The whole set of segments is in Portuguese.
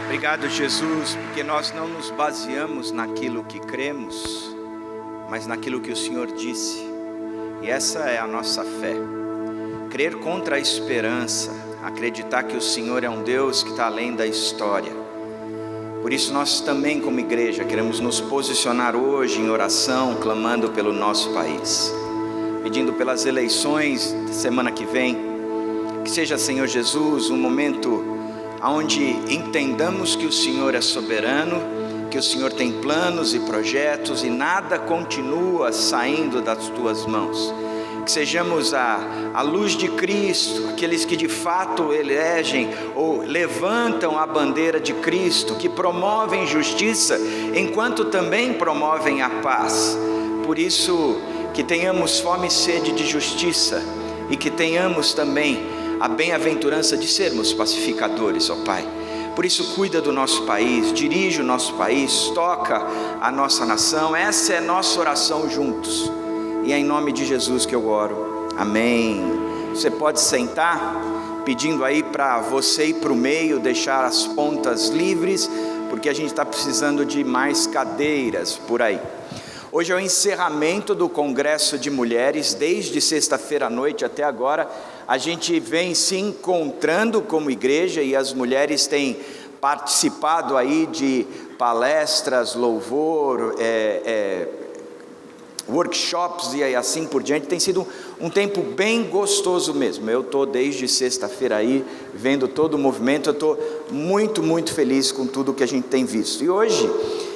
Obrigado, Jesus, porque nós não nos baseamos naquilo que cremos, mas naquilo que o Senhor disse. E essa é a nossa fé. Crer contra a esperança, acreditar que o Senhor é um Deus que está além da história. Por isso nós também, como igreja, queremos nos posicionar hoje em oração, clamando pelo nosso país, pedindo pelas eleições da semana que vem, que seja, Senhor Jesus, um momento onde entendamos que o Senhor é soberano, que o Senhor tem planos e projetos e nada continua saindo das tuas mãos. Que sejamos a luz de Cristo, aqueles que de fato elegem ou levantam a bandeira de Cristo, que promovem justiça, enquanto também promovem a paz. Por isso, que tenhamos fome e sede de justiça e que tenhamos também a bem-aventurança de sermos pacificadores, ó Pai. Por isso, cuida do nosso país, dirige o nosso país, toca a nossa nação. Essa é nossa oração juntos. E é em nome de Jesus que eu oro. Amém. Você pode sentar, pedindo aí para você ir para o meio, deixar as pontas livres, porque a gente está precisando de mais cadeiras por aí. Hoje é o encerramento do Congresso de Mulheres. Desde sexta-feira à noite até agora, a gente vem se encontrando como igreja e as mulheres têm participado aí de palestras, louvor, workshops e assim por diante. Tem sido um tempo bem gostoso mesmo. Eu estou desde sexta-feira aí vendo todo o movimento. Eu estou muito feliz com tudo que a gente tem visto. E hoje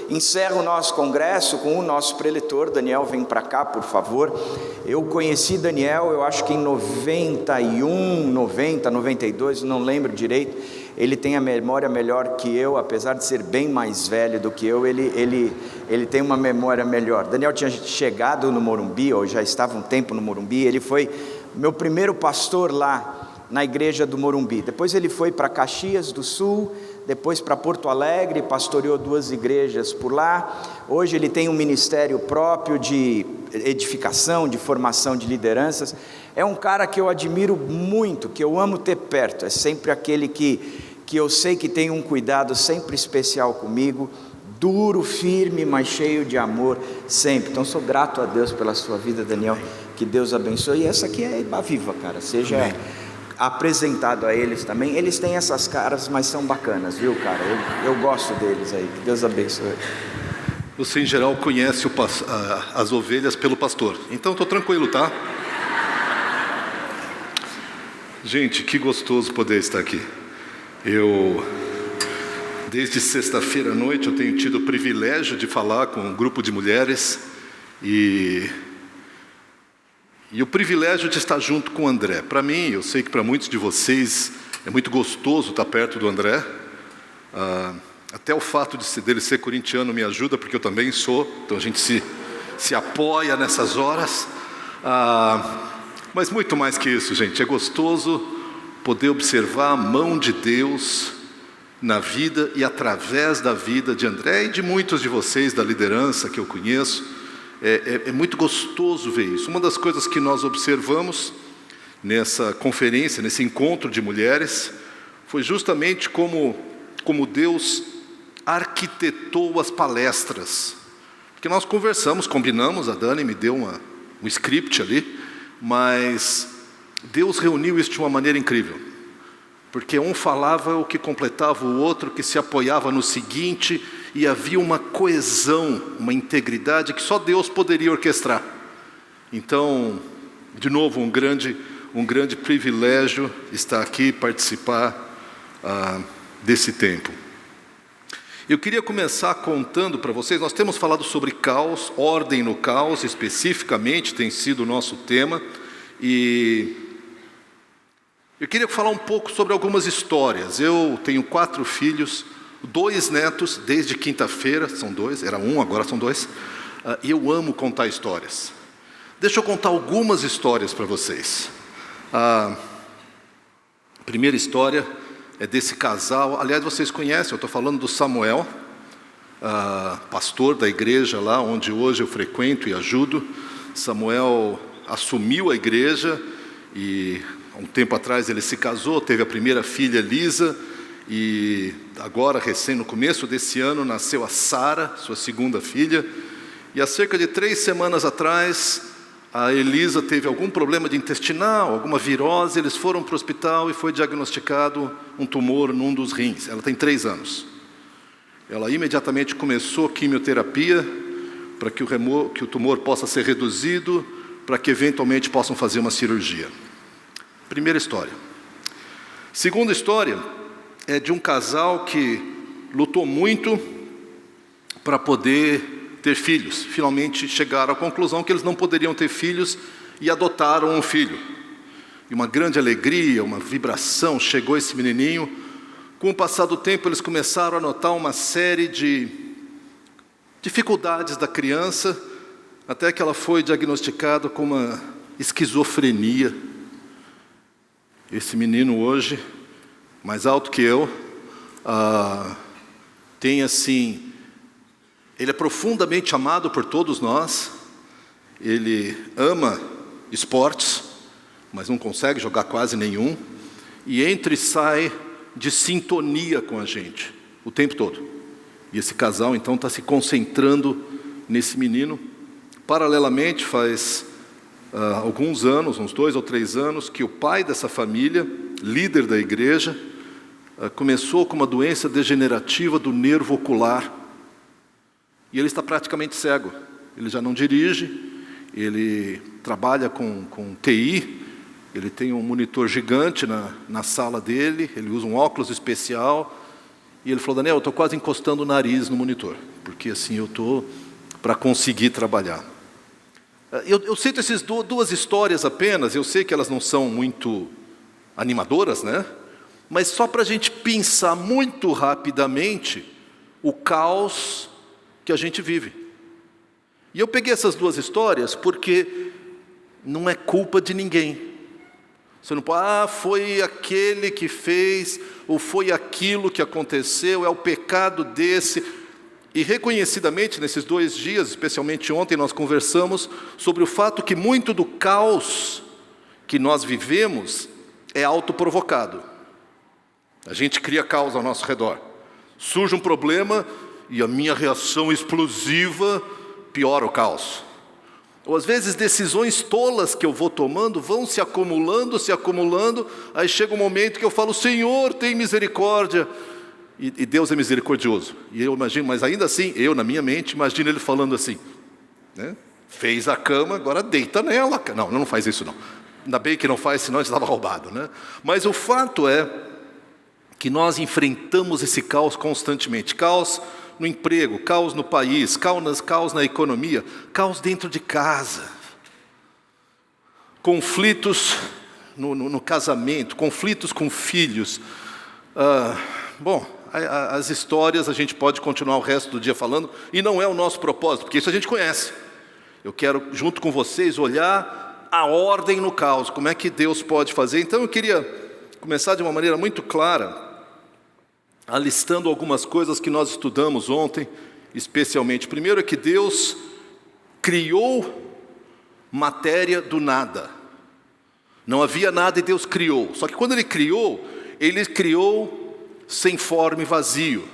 encerro o nosso congresso com o nosso preletor. Daniel, vem para cá, por favor. Eu conheci Daniel, eu acho que em 91, 90, 92, não lembro direito. Ele tem a memória melhor que eu, apesar de ser bem mais velho do que eu, ele tem uma memória melhor. Daniel tinha chegado no Morumbi, ou já estava um tempo no Morumbi. Ele foi meu primeiro pastor lá na igreja do Morumbi. Depois ele foi para Caxias do Sul, depois para Porto Alegre, pastoreou 2 igrejas por lá. Hoje ele tem um ministério próprio de edificação, de formação de lideranças. É um cara que eu admiro muito, que eu amo ter perto. É sempre aquele que eu sei que tem um cuidado sempre especial comigo, duro, firme, mas cheio de amor sempre. Então sou grato a Deus pela sua vida, Daniel. Que Deus abençoe. E essa aqui é a Iba Viva, cara. Seja apresentado a eles também. Eles têm essas caras, mas são bacanas, viu, cara? Eu gosto deles aí. Que Deus abençoe. Você em geral conhece as ovelhas pelo pastor. Então estou tranquilo, tá? Gente, que gostoso poder estar aqui. Desde sexta-feira à noite, eu tenho tido o privilégio de falar com um grupo de mulheres e o privilégio de estar junto com o André. Para mim, eu sei que para muitos de vocês é muito gostoso estar perto do André. Até o fato dele ser corintiano me ajuda, porque eu também sou. Então a gente se apoia nessas horas. Mas muito mais que isso, gente. É gostoso poder observar a mão de Deus na vida e através da vida de André e de muitos de vocês da liderança que eu conheço. É muito gostoso ver isso. Uma das coisas que nós observamos nessa conferência, nesse encontro de mulheres, foi justamente como Deus arquitetou as palestras. Porque nós conversamos, combinamos, a Dani me deu um script ali, mas Deus reuniu isso de uma maneira incrível. Porque um falava o que completava o outro, que se apoiava no seguinte, e havia uma coesão, uma integridade que só Deus poderia orquestrar. Então, de novo, um grande privilégio estar aqui e participar desse tempo. Eu queria começar contando para vocês, nós temos falado sobre caos, ordem no caos, especificamente tem sido o nosso tema, e eu queria falar um pouco sobre algumas histórias. Eu tenho 4 filhos, 2 netos, desde quinta-feira, são 2, era 1, agora são 2, e eu amo contar histórias. Deixa eu contar algumas histórias para vocês. A primeira história é desse casal, aliás, vocês conhecem, eu estou falando do Samuel, pastor da igreja lá, onde hoje eu frequento e ajudo. Samuel assumiu a igreja e, há um tempo atrás, ele se casou, teve a primeira filha, Lisa, E agora, no começo desse ano, nasceu a Sara, sua segunda filha. E há cerca de 3 semanas atrás, a Elisa teve algum problema de intestinal, alguma virose. Eles foram para o hospital e foi diagnosticado um tumor num dos rins. Ela tem 3 anos. Ela imediatamente começou quimioterapia para que o tumor possa ser reduzido, para que eventualmente possam fazer uma cirurgia. Primeira história. Segunda história é de um casal que lutou muito para poder ter filhos. Finalmente chegaram à conclusão que eles não poderiam ter filhos e adotaram um filho. E uma grande alegria, uma vibração chegou a esse menininho. Com o passar do tempo, eles começaram a notar uma série de dificuldades da criança, até que ela foi diagnosticada com uma esquizofrenia. Esse menino hoje, mais alto que eu, tem assim, ele é profundamente amado por todos nós. Ele ama esportes, mas não consegue jogar quase nenhum, e entra e sai de sintonia com a gente o tempo todo. E esse casal então está se concentrando nesse menino. Paralelamente, faz alguns anos, uns 2 ou 3 anos, que o pai dessa família, líder da igreja, começou com uma doença degenerativa do nervo ocular. E ele está praticamente cego. Ele já não dirige, ele trabalha com TI, ele tem um monitor gigante na sala dele, ele usa um óculos especial. E ele falou: Daniel, eu estou quase encostando o nariz no monitor, porque assim eu estou para conseguir trabalhar. Eu cito essas 2 histórias apenas, eu sei que elas não são muito animadoras, né? Mas só para a gente pensar muito rapidamente o caos que a gente vive. E eu peguei essas 2 histórias porque não é culpa de ninguém. Você não pode, foi aquele que fez, ou foi aquilo que aconteceu, é o pecado desse. E reconhecidamente, nesses 2 dias, especialmente ontem, nós conversamos sobre o fato que muito do caos que nós vivemos é autoprovocado. A gente cria caos ao nosso redor. Surge um problema e a minha reação explosiva piora o caos. Ou às vezes decisões tolas que eu vou tomando vão se acumulando, aí chega um momento que eu falo: Senhor, tem misericórdia. E Deus é misericordioso. E eu imagino, mas ainda assim, eu na minha mente, imagino ele falando assim, né? Fez a cama, agora deita nela. Não faz isso não. Ainda bem que não faz, senão a gente estava roubado, né? Mas o fato é que nós enfrentamos esse caos constantemente. Caos no emprego, caos no país, caos na economia, caos dentro de casa, conflitos no casamento, conflitos com filhos. As histórias a gente pode continuar o resto do dia falando, e não é o nosso propósito, porque isso a gente conhece. Eu quero, junto com vocês, olhar a ordem no caos, como é que Deus pode fazer. Então eu queria começar de uma maneira muito clara, alistando algumas coisas que nós estudamos ontem, especialmente. Primeiro é que Deus criou matéria do nada. Não havia nada e Deus criou. Só que quando Ele criou sem forma e vazio.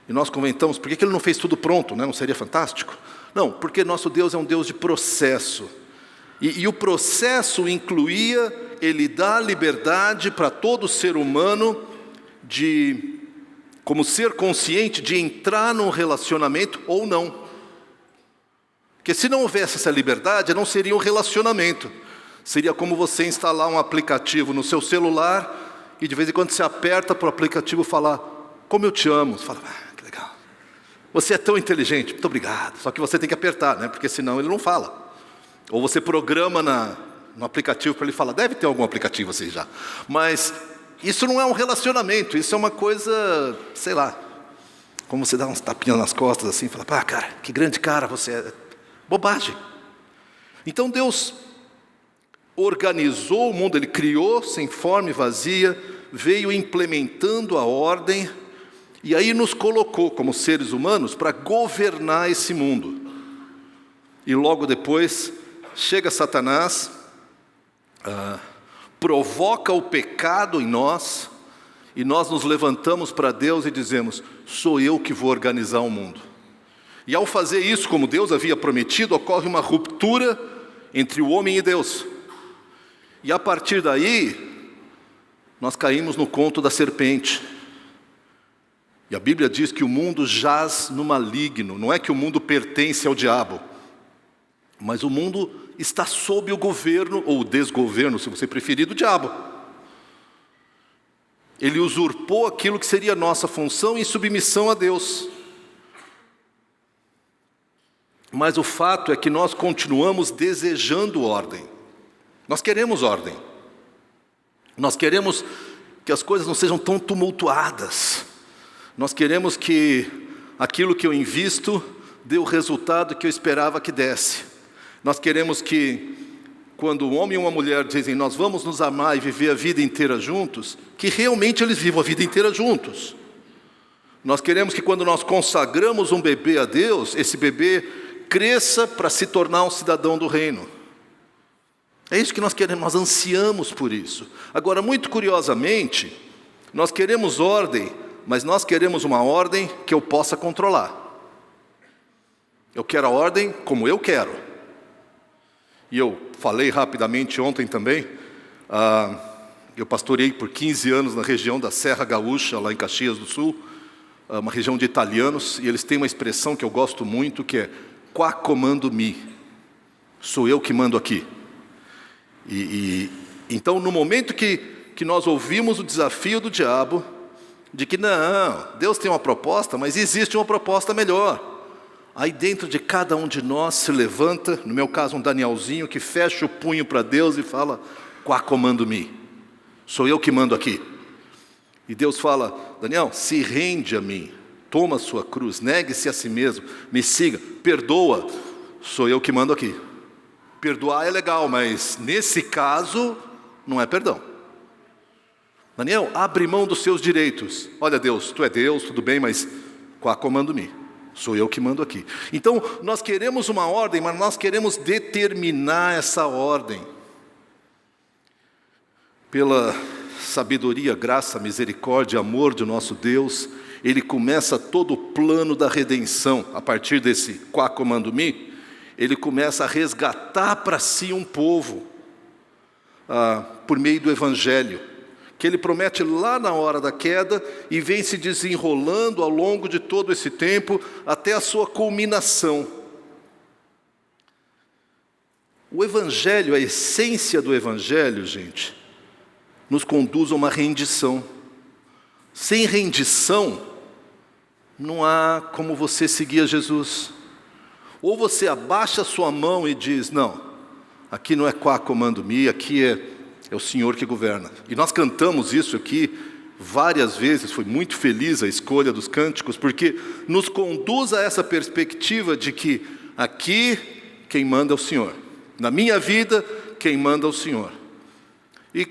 E nós comentamos, por que Ele não fez tudo pronto, né? Não seria fantástico? Não, porque nosso Deus é um Deus de processo. E o processo incluía Ele dar liberdade para todo ser humano como ser consciente de entrar num relacionamento ou não. Porque se não houvesse essa liberdade, não seria um relacionamento. Seria como você instalar um aplicativo no seu celular e de vez em quando você aperta para o aplicativo falar: como eu te amo. Você fala: que legal. Você é tão inteligente, muito obrigado. Só que você tem que apertar, né? Porque senão ele não fala. Ou você programa no aplicativo para ele falar. Deve ter algum aplicativo assim já. Mas isso não é um relacionamento, isso é uma coisa, sei lá, como você dá uns tapinhas nas costas assim, fala: cara, que grande cara você é. Bobagem. Então Deus organizou o mundo, Ele criou sem forma e vazia, veio implementando a ordem, e aí nos colocou como seres humanos para governar esse mundo. E logo depois chega Satanás, provoca o pecado em nós, e nós nos levantamos para Deus e dizemos: sou eu que vou organizar o mundo. E ao fazer isso, como Deus havia prometido, ocorre uma ruptura entre o homem e Deus. E a partir daí, nós caímos no conto da serpente. E a Bíblia diz que o mundo jaz no maligno. Não é que o mundo pertence ao diabo, mas o mundo está sob o governo, ou o desgoverno, se você preferir, do diabo. Ele usurpou aquilo que seria nossa função em submissão a Deus. Mas o fato é que nós continuamos desejando ordem. Nós queremos ordem. Nós queremos que as coisas não sejam tão tumultuadas. Nós queremos que aquilo que eu invisto dê o resultado que eu esperava que desse. Nós queremos que, quando um homem e uma mulher dizem: nós vamos nos amar e viver a vida inteira juntos, que realmente eles vivam a vida inteira juntos. Nós queremos que, quando nós consagramos um bebê a Deus, esse bebê cresça para se tornar um cidadão do reino. É isso que nós queremos, nós ansiamos por isso. Agora, muito curiosamente, nós queremos ordem, mas nós queremos uma ordem que eu possa controlar. Eu quero a ordem como eu quero. E eu falei rapidamente ontem também, eu pastoreei por 15 anos na região da Serra Gaúcha, lá em Caxias do Sul, uma região de italianos, e eles têm uma expressão que eu gosto muito, que é: qua comando mi, sou eu que mando aqui. Então, no momento que nós ouvimos o desafio do diabo, de que não, Deus tem uma proposta, mas existe uma proposta melhor. Aí dentro de cada um de nós se levanta, no meu caso um Danielzinho, que fecha o punho para Deus e fala: qua comando mi, sou eu que mando aqui. E Deus fala: Daniel, se rende a mim, toma a sua cruz, negue-se a si mesmo, me siga, perdoa, sou eu que mando aqui. Perdoar é legal, mas nesse caso não é perdão. Daniel, abre mão dos seus direitos. Olha, Deus, tu é Deus, tudo bem, mas qua comando mi, sou eu que mando aqui. Então, nós queremos uma ordem, mas nós queremos determinar essa ordem. Pela sabedoria, graça, misericórdia e amor de nosso Deus, Ele começa todo o plano da redenção. A partir desse qua comando mi, Ele começa a resgatar para si um povo, por meio do Evangelho, que Ele promete lá na hora da queda e vem se desenrolando ao longo de todo esse tempo até a sua culminação. O Evangelho, a essência do Evangelho, gente, nos conduz a uma rendição. Sem rendição, não há como você seguir a Jesus. Ou você abaixa a sua mão e diz: não, aqui não é qua comando mi, aqui é o Senhor que governa. E nós cantamos isso aqui várias vezes, foi muito feliz a escolha dos cânticos, porque nos conduz a essa perspectiva de que aqui quem manda é o Senhor. Na minha vida, quem manda é o Senhor. E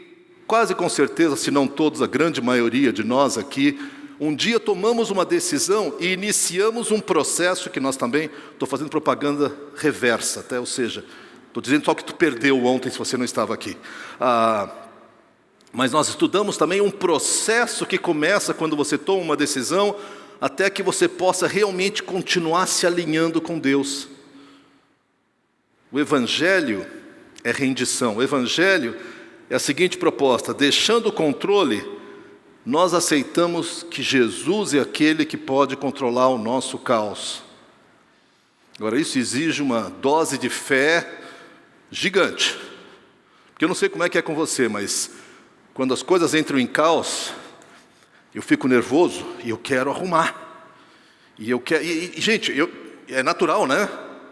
quase com certeza, se não todos, a grande maioria de nós aqui, um dia tomamos uma decisão e iniciamos um processo que nós também, estou fazendo propaganda reversa, até, ou seja, estou dizendo só que tu perdeu ontem se você não estava aqui. Mas nós estudamos também um processo que começa quando você toma uma decisão, até que você possa realmente continuar se alinhando com Deus. O Evangelho é rendição. O Evangelho é a seguinte proposta: deixando o controle, nós aceitamos que Jesus é aquele que pode controlar o nosso caos. Agora, isso exige uma dose de fé gigante. Porque eu não sei como é que é com você, mas quando as coisas entram em caos, eu fico nervoso e eu quero arrumar. Gente, é natural, né?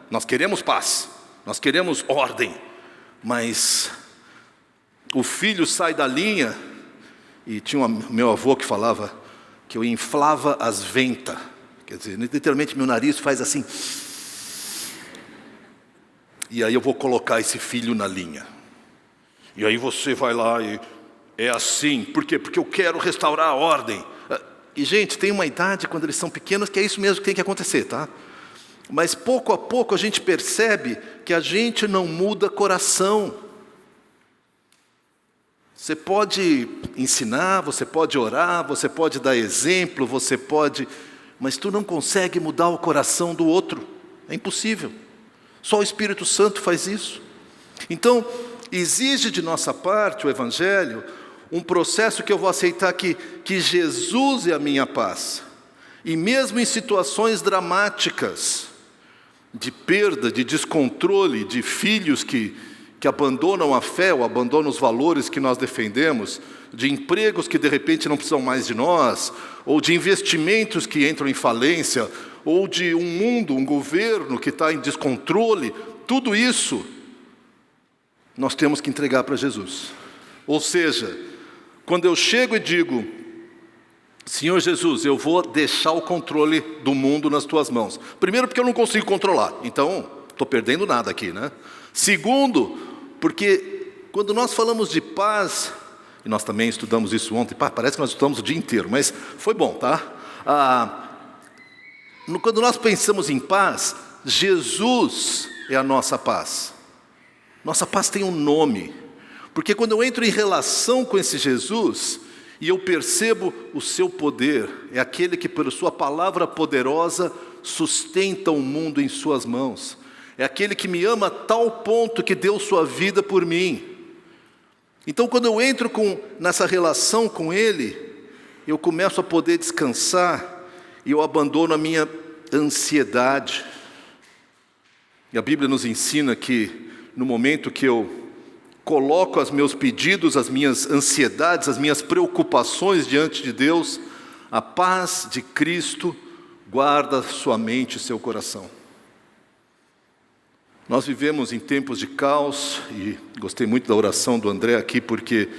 Nós queremos paz, nós queremos ordem, mas o filho sai da linha, e tinha meu avô que falava que eu inflava as ventas. Quer dizer, literalmente meu nariz faz assim. E aí eu vou colocar esse filho na linha. E aí você vai lá e é assim. Por quê? Porque eu quero restaurar a ordem. E gente, tem uma idade quando eles são pequenos que é isso mesmo que tem que acontecer, tá? Mas pouco a pouco a gente percebe que a gente não muda coração. Você pode ensinar, você pode orar, você pode dar exemplo, mas tu não consegue mudar o coração do outro. É impossível. Só o Espírito Santo faz isso. Então, exige de nossa parte o Evangelho um processo que eu vou aceitar que Jesus é a minha paz. E mesmo em situações dramáticas, de perda, de descontrole, de filhos que abandonam a fé ou abandonam os valores que nós defendemos, de empregos que de repente não precisam mais de nós, ou de investimentos que entram em falência, ou de um mundo, um governo que está em descontrole, tudo isso nós temos que entregar para Jesus. Ou seja, quando eu chego e digo: Senhor Jesus, eu vou deixar o controle do mundo nas tuas mãos. Primeiro, porque eu não consigo controlar, então estou perdendo nada aqui, né? Segundo, porque quando nós falamos de paz, e nós também estudamos isso ontem, parece que nós estudamos o dia inteiro, mas foi bom, tá? Quando nós pensamos em paz, Jesus é a nossa paz. Nossa paz tem um nome, porque quando eu entro em relação com esse Jesus, e eu percebo o seu poder, é aquele que por sua palavra poderosa sustenta o mundo em suas mãos. É aquele que me ama a tal ponto que deu sua vida por mim. Então quando eu entro nessa relação com Ele, eu começo a poder descansar e eu abandono a minha ansiedade. E a Bíblia nos ensina que no momento que eu coloco os meus pedidos, as minhas ansiedades, as minhas preocupações diante de Deus, a paz de Cristo guarda sua mente e seu coração. Nós vivemos em tempos de caos, e gostei muito da oração do André aqui, porque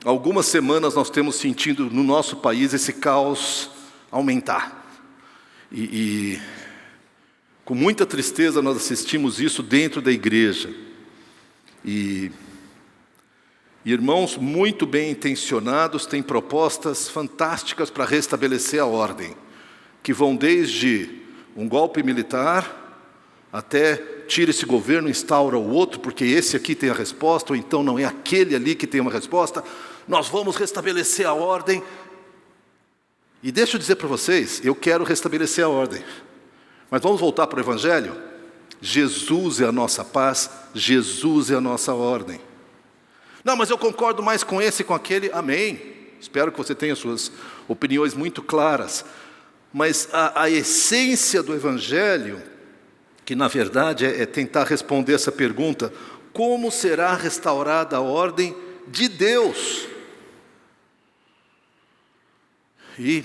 algumas semanas nós temos sentido no nosso país esse caos aumentar. E com muita tristeza nós assistimos isso dentro da igreja. E irmãos muito bem intencionados têm propostas fantásticas para restabelecer a ordem, que vão desde um golpe militar até tira esse governo, instaura o outro, porque esse aqui tem a resposta, ou então não é aquele ali que tem uma resposta. Nós vamos restabelecer a ordem. E deixa eu dizer para vocês, eu quero restabelecer a ordem. Mas vamos voltar para o Evangelho? Jesus é a nossa paz, Jesus é a nossa ordem. Não, mas eu concordo mais com esse e com aquele. Amém. Espero que você tenha suas opiniões muito claras. Mas a essência do Evangelho, que na verdade é tentar responder essa pergunta: como será restaurada a ordem de Deus? E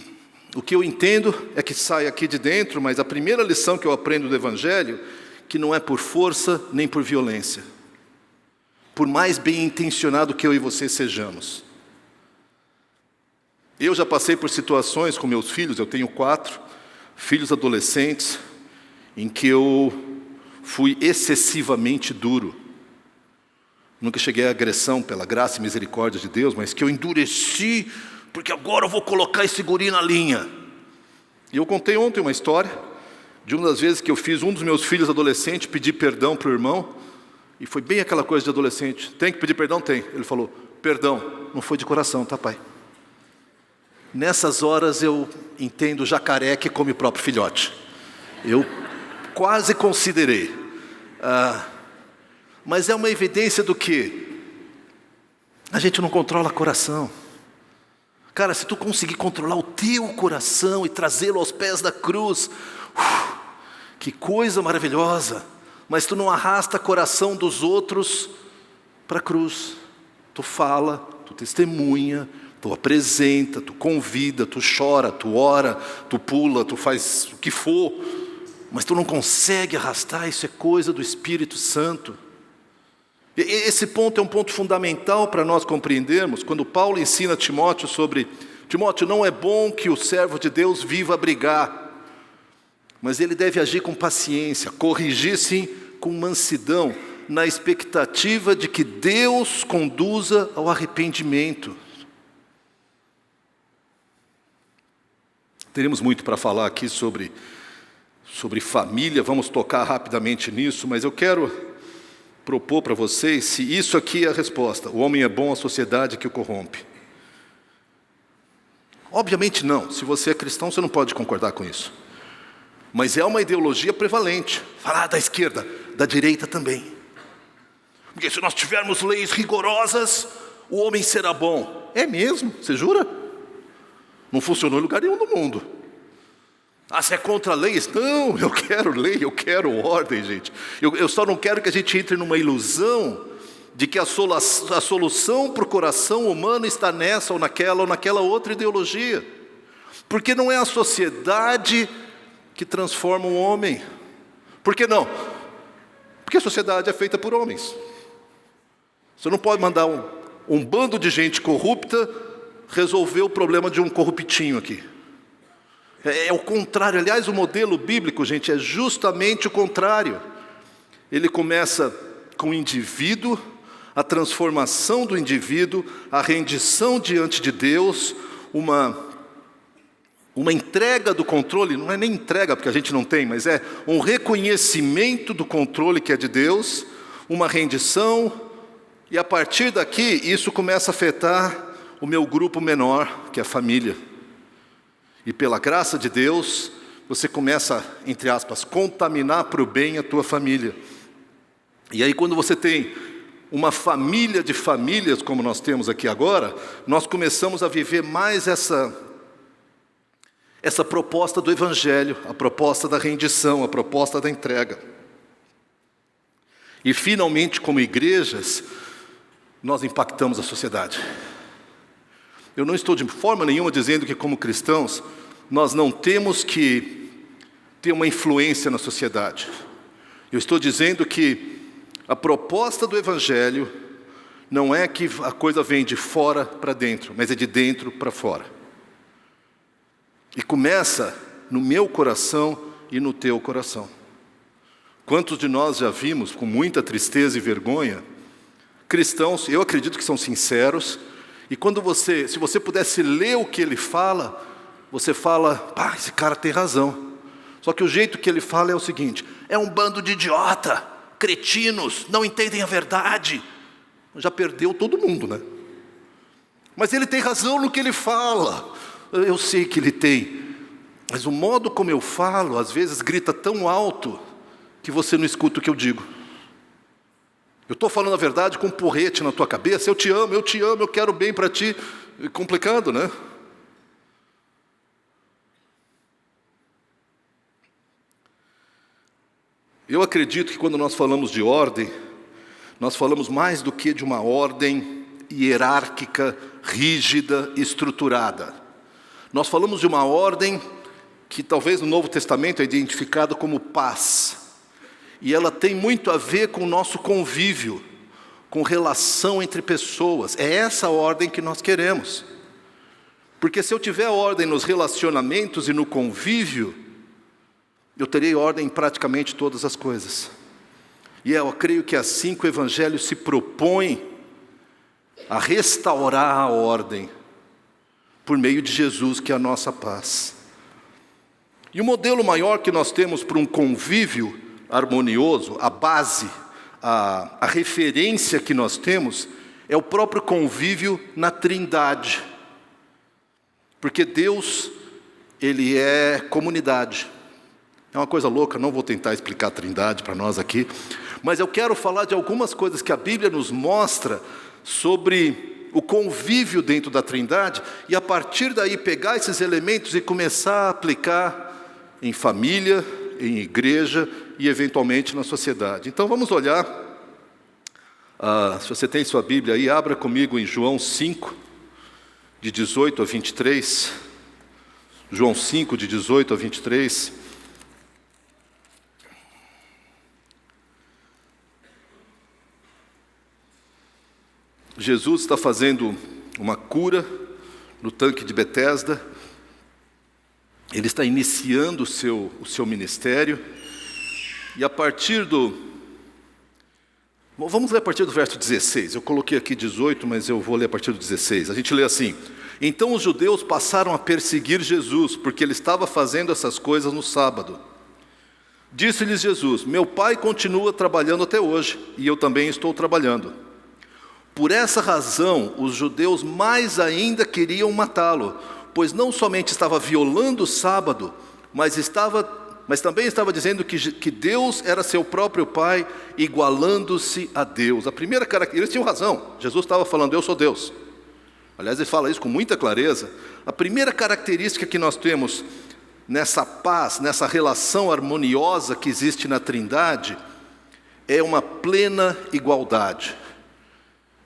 o que eu entendo é que sai aqui de dentro, mas a primeira lição que eu aprendo do Evangelho, que não é por força nem por violência, por mais bem intencionado que eu e você sejamos. Eu já passei por situações com meus filhos, eu tenho 4 filhos adolescentes, em que eu fui excessivamente duro. Nunca cheguei à agressão pela graça e misericórdia de Deus, mas que eu endureci, porque agora eu vou colocar esse guri na linha. E eu contei ontem uma história de uma das vezes que eu fiz um dos meus filhos adolescentes pedir perdão para o irmão, e foi bem aquela coisa de adolescente: tem que pedir perdão? Tem. Ele falou: perdão. Não foi de coração, tá, pai? Nessas horas eu entendo o jacaré que come o próprio filhote. Eu quase considerei. Mas é uma evidência do que? A gente não controla coração. Cara, se tu conseguir controlar o teu coração e trazê-lo aos pés da cruz, que coisa maravilhosa. Mas tu não arrasta o coração dos outros para a cruz. Tu fala, tu testemunha, tu apresenta, tu convida, tu chora, tu ora, tu pula, tu faz o que for, mas tu não consegue arrastar. Isso é coisa do Espírito Santo. Esse ponto é um ponto fundamental para nós compreendermos, quando Paulo ensina Timóteo sobre: Timóteo, não é bom que o servo de Deus viva a brigar, mas ele deve agir com paciência, corrigir sim com mansidão, na expectativa de que Deus conduza ao arrependimento. Teremos muito para falar aqui sobre família, vamos tocar rapidamente nisso, mas eu quero propor para vocês se isso aqui é a resposta. O homem é bom, a sociedade que o corrompe. Obviamente não. Se você é cristão, você não pode concordar com isso. Mas é uma ideologia prevalente. Falar da esquerda, da direita também. Porque se nós tivermos leis rigorosas, o homem será bom. É mesmo? Você jura? Não funcionou em lugar nenhum do mundo. Ah, você é contra leis? Não, eu quero lei, eu quero ordem, gente. Eu só não quero que a gente entre numa ilusão de que a solução para o coração humano está nessa ou naquela outra ideologia. Porque não é a sociedade que transforma o homem. Por que não? Porque a sociedade é feita por homens. Você não pode mandar um bando de gente corrupta resolver o problema de um corruptinho aqui. É o contrário. Aliás, o modelo bíblico, gente, é justamente o contrário. Ele começa com o indivíduo, a transformação do indivíduo, a rendição diante de Deus, uma entrega do controle. Não é nem entrega, porque a gente não tem, mas é um reconhecimento do controle que é de Deus, uma rendição, e a partir daqui, isso começa a afetar o meu grupo menor, que é a família. E pela graça de Deus, você começa, entre aspas, contaminar para o bem a tua família. E aí quando você tem uma família de famílias, como nós temos aqui agora, nós começamos a viver mais essa proposta do Evangelho, a proposta da rendição, a proposta da entrega. E finalmente, como igrejas, nós impactamos a sociedade. Eu não estou de forma nenhuma dizendo que, como cristãos, nós não temos que ter uma influência na sociedade. Eu estou dizendo que a proposta do Evangelho não é que a coisa vem de fora para dentro, mas é de dentro para fora. E começa no meu coração e no teu coração. Quantos de nós já vimos, com muita tristeza e vergonha, cristãos, eu acredito que são sinceros, e se você pudesse ler o que ele fala, você fala, pá, esse cara tem razão. Só que o jeito que ele fala é o seguinte: é um bando de idiota, cretinos, não entendem a verdade. Já perdeu todo mundo, né? Mas ele tem razão no que ele fala. Eu sei que ele tem, mas o modo como eu falo, às vezes grita tão alto, que você não escuta o que eu digo. Eu estou falando a verdade com um porrete na tua cabeça, eu te amo, eu quero bem para ti. É complicado, né? Eu acredito que quando nós falamos de ordem, nós falamos mais do que de uma ordem hierárquica, rígida, estruturada. Nós falamos de uma ordem que talvez no Novo Testamento é identificada como paz. E ela tem muito a ver com o nosso convívio, com relação entre pessoas. É essa ordem que nós queremos. Porque se eu tiver ordem nos relacionamentos e no convívio, eu terei ordem em praticamente todas as coisas. E eu creio que é assim que o Evangelho se propõe a restaurar a ordem, por meio de Jesus, que é a nossa paz. E o modelo maior que nós temos para um convívio harmonioso, a base, a referência que nós temos, é o próprio convívio na Trindade. Porque Deus, Ele é comunidade. É uma coisa louca, não vou tentar explicar a Trindade para nós aqui, mas eu quero falar de algumas coisas que a Bíblia nos mostra sobre o convívio dentro da Trindade, e a partir daí pegar esses elementos e começar a aplicar em família, em igreja e eventualmente na sociedade. Então vamos olhar, se você tem sua Bíblia aí, abra comigo em João 5, de 18 a 23. João 5, de 18 a 23. Jesus está fazendo uma cura no tanque de Betesda. Ele está iniciando o seu ministério. E a partir vamos ler a partir do verso 16. Eu coloquei aqui 18, mas eu vou ler a partir do 16. A gente lê assim: então os judeus passaram a perseguir Jesus, porque ele estava fazendo essas coisas no sábado. Disse-lhes Jesus: meu Pai continua trabalhando até hoje, e eu também estou trabalhando. Por essa razão, os judeus mais ainda queriam matá-lo, pois não somente estava violando o sábado, mas também estava dizendo que Deus era seu próprio Pai, igualando-se a Deus. A primeira característica, eles tinham razão, Jesus estava falando, eu sou Deus. Aliás, ele fala isso com muita clareza. A primeira característica que nós temos nessa paz, nessa relação harmoniosa que existe na Trindade, é uma plena igualdade.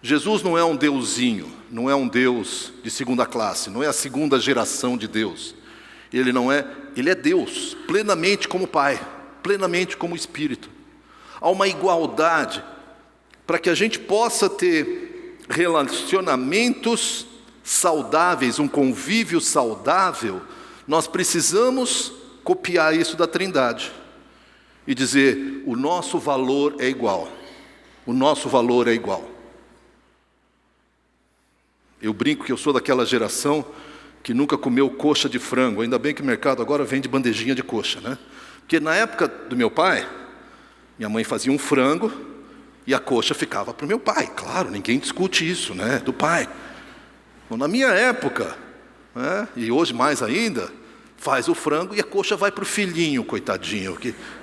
Jesus não é um deusinho, não é um Deus de segunda classe, não é a segunda geração de Deus. Ele é Deus, plenamente como Pai, plenamente como Espírito. Há uma igualdade para que a gente possa ter relacionamentos saudáveis, um convívio saudável. Nós precisamos copiar isso da Trindade e dizer, o nosso valor é igual. O nosso valor é igual. Eu brinco que eu sou daquela geração que nunca comeu coxa de frango. Ainda bem que o mercado agora vende bandejinha de coxa, né? Porque na época do meu pai, minha mãe fazia um frango e a coxa ficava para o meu pai. Claro, ninguém discute isso, né? Do pai. Então, na minha época, né, e hoje mais ainda, faz o frango e a coxa vai para o filhinho, coitadinho.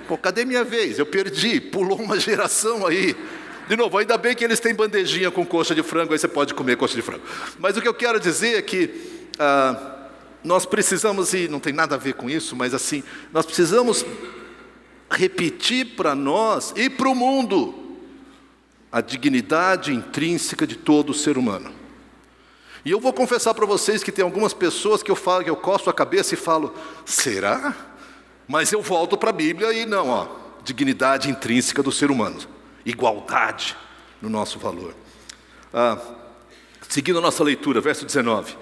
Pô, cadê minha vez? Eu perdi, pulou uma geração aí. De novo, ainda bem que eles têm bandejinha com coxa de frango, aí você pode comer coxa de frango. Mas o que eu quero dizer é que nós precisamos, e não tem nada a ver com isso, mas assim, nós precisamos repetir para nós e para o mundo a dignidade intrínseca de todo ser humano. E eu vou confessar para vocês que tem algumas pessoas que eu coço a cabeça e falo, será? Mas eu volto para a Bíblia e não, dignidade intrínseca do ser humano. Igualdade no nosso valor. Seguindo a nossa leitura, verso 19.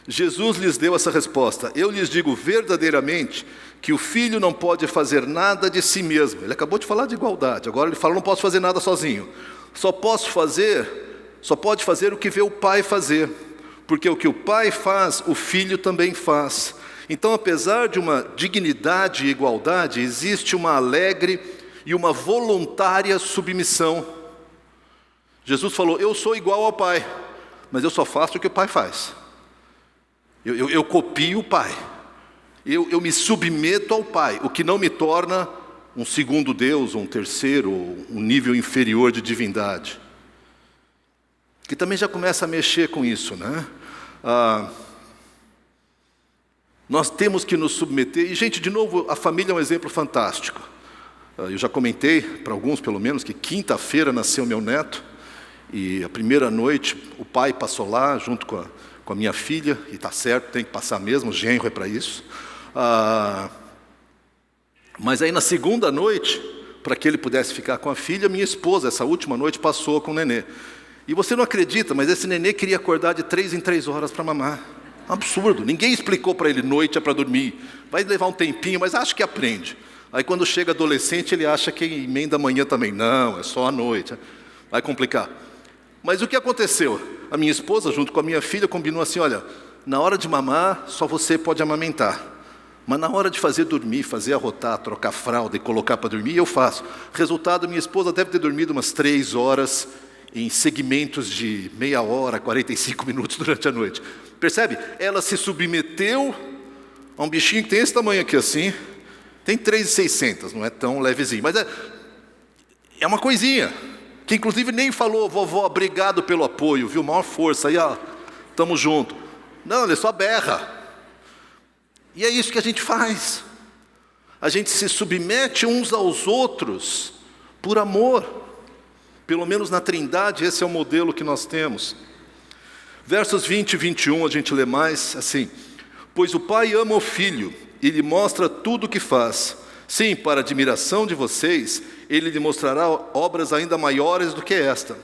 Jesus lhes deu essa resposta: eu lhes digo verdadeiramente que o filho não pode fazer nada de si mesmo. Ele acabou de falar de igualdade, agora ele fala, não posso fazer nada sozinho. Só pode fazer o que vê o Pai fazer, porque o que o Pai faz, o Filho também faz. Então, apesar de uma dignidade e igualdade, existe uma alegre e uma voluntária submissão. Jesus falou, eu sou igual ao Pai, mas eu só faço o que o Pai faz. Eu copio o Pai. Eu me submeto ao Pai, o que não me torna um segundo Deus, um terceiro, um nível inferior de divindade. Que também já começa a mexer com isso, né? Nós temos que nos submeter. E, gente, de novo, a família é um exemplo fantástico. Eu já comentei, para alguns pelo menos, que quinta-feira nasceu meu neto. E a primeira noite, o pai passou lá, junto com a minha filha. E está certo, tem que passar mesmo, o genro é para isso. Mas aí na segunda noite, para que ele pudesse ficar com a filha, minha esposa, essa última noite, passou com o nenê. E você não acredita, mas esse nenê queria acordar de 3 em 3 horas para mamar. Absurdo, ninguém explicou para ele, noite é para dormir. Vai levar um tempinho, mas acho que aprende. Aí quando chega adolescente, ele acha que emenda amanhã também. Não, é só à noite. Vai complicar. Mas o que aconteceu? A minha esposa, junto com a minha filha, combinou assim, olha, na hora de mamar, só você pode amamentar. Mas na hora de fazer dormir, fazer arrotar, trocar fralda e colocar para dormir, eu faço. Resultado, minha esposa deve ter dormido umas 3 horas em segmentos de meia hora, 45 minutos durante a noite. Percebe? Ela se submeteu a um bichinho que tem esse tamanho aqui assim, tem 3.600, não é tão levezinho, mas é uma coisinha, que inclusive nem falou, vovó, obrigado pelo apoio, viu, maior força, aí estamos juntos. Não, ele só berra. E é isso que a gente faz. A gente se submete uns aos outros por amor. Pelo menos na Trindade, esse é o modelo que nós temos. Versos 20 e 21, a gente lê mais assim. Pois o Pai ama o Filho e lhe mostra tudo o que faz. Sim, para admiração de vocês, Ele lhe mostrará obras ainda maiores do que esta.